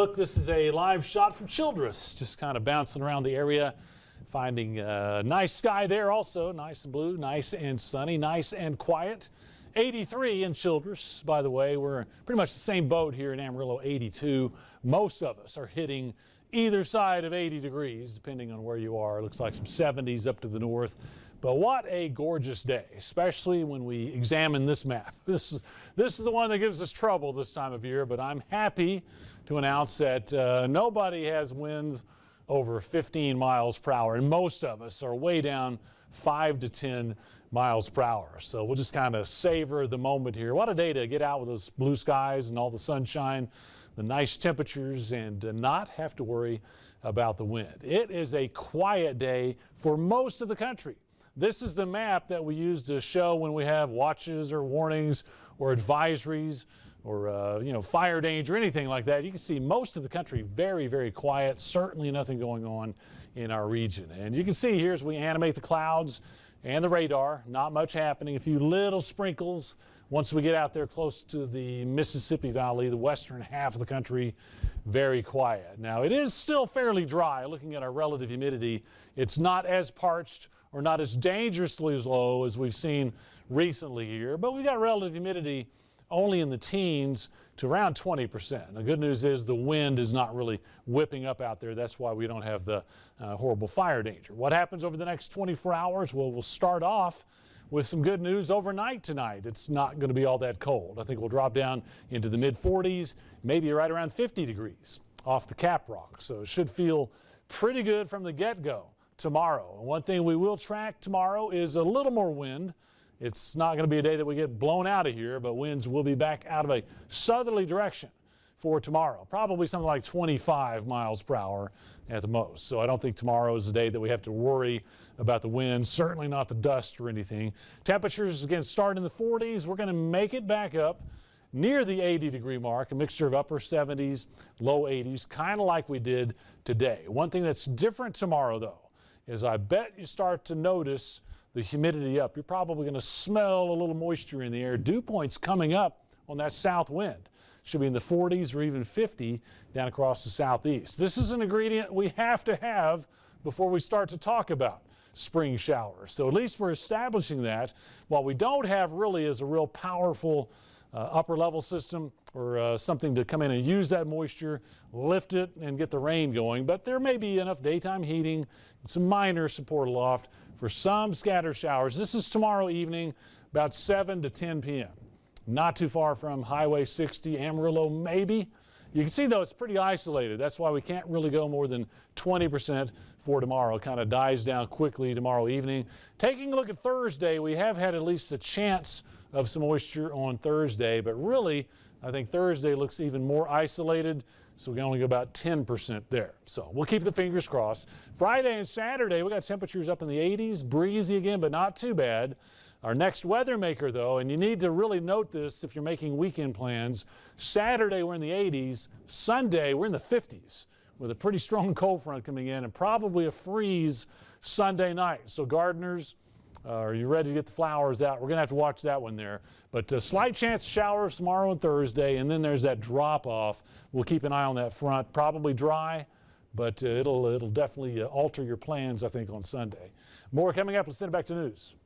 Look, this is a live shot from Childress, just kind of bouncing around the area, finding nice sky there also, nice and blue, nice and sunny, nice and quiet. 83 in Childress, by the way. We're pretty much the same boat here in Amarillo, 82. Most of us are hitting either side of 80 degrees, depending on where you are. It looks like some 70s up to the north. But what a gorgeous day, especially when we examine this map. This is the one that gives us trouble this time of year, but I'm happy to announce that nobody has winds over 15 miles per hour, and most of us are way down 5 to 10 miles per hour. So we'll just kind of savor the moment here. What a day to get out with those blue skies and all the sunshine, the nice temperatures, and not have to worry about the wind. It is a quiet day for most of the country. This is the map that we use to show when we have watches or warnings or advisories or fire danger, anything like that. You can see most of the country very, very quiet, certainly nothing going on in our region. And you can see here as we animate the clouds and the radar, not much happening, a few little sprinkles once we get out there close to the Mississippi Valley, the western half of the country, very quiet. Now, it is still fairly dry. Looking at our relative humidity, it's not as parched or not as dangerously as low as we've seen recently here, but we've got relative humidity only in the teens to around 20%. The good news is the wind is not really whipping up out there. That's why we don't have the horrible fire danger. What happens over the next 24 hours? Well, we'll start off with some good news overnight tonight. It's not going to be all that cold. I think we'll drop down into the mid-40s, maybe right around 50 degrees off the Cap Rock. So it should feel pretty good from the get-go tomorrow. And one thing we will track tomorrow is a little more wind. It's not going to be a day that we get blown out of here, but winds will be back out of a southerly direction for tomorrow. Probably something like 25 miles per hour at the most. So I don't think tomorrow is the day that we have to worry about the wind, certainly not the dust or anything. Temperatures, again, start in the 40s. We're going to make it back up near the 80-degree mark, a mixture of upper 70s, low 80s, kind of like we did today. One thing that's different tomorrow, though, is I bet you start to notice the humidity up. You're probably going to smell a little moisture in the air. Dew points coming up on that south wind. Should be in the 40s or even 50 down across the southeast. This is an ingredient we have to have before we start to talk about spring showers. So at least we're establishing that. What we don't have really is a real powerful upper level system or something to come in and use that moisture, lift it, and get the rain going. But there may be enough daytime heating, some minor support aloft for some scattered showers. This is tomorrow evening, about 7 to 10 p.m. Not too far from Highway 60, Amarillo, maybe. You can see, though, it's pretty isolated. That's why we can't really go more than 20% for tomorrow. It kind of dies down quickly tomorrow evening. Taking a look at Thursday, we have had at least a chance of some moisture on Thursday, but really, I think Thursday looks even more isolated, so we can only go about 10% there. So we'll keep the fingers crossed. Friday and Saturday, we got temperatures up in the 80s, breezy again, but not too bad. Our next weather maker, though, and you need to really note this if you're making weekend plans, Saturday we're in the 80s, Sunday we're in the 50s with a pretty strong cold front coming in and probably a freeze Sunday night. So gardeners, are you ready to get the flowers out? We're going to have to watch that one there. But a slight chance of showers tomorrow and Thursday, and then there's that drop-off. We'll keep an eye on that front. Probably dry, but it'll definitely alter your plans, I think, on Sunday. More coming up. Let's send it back to news.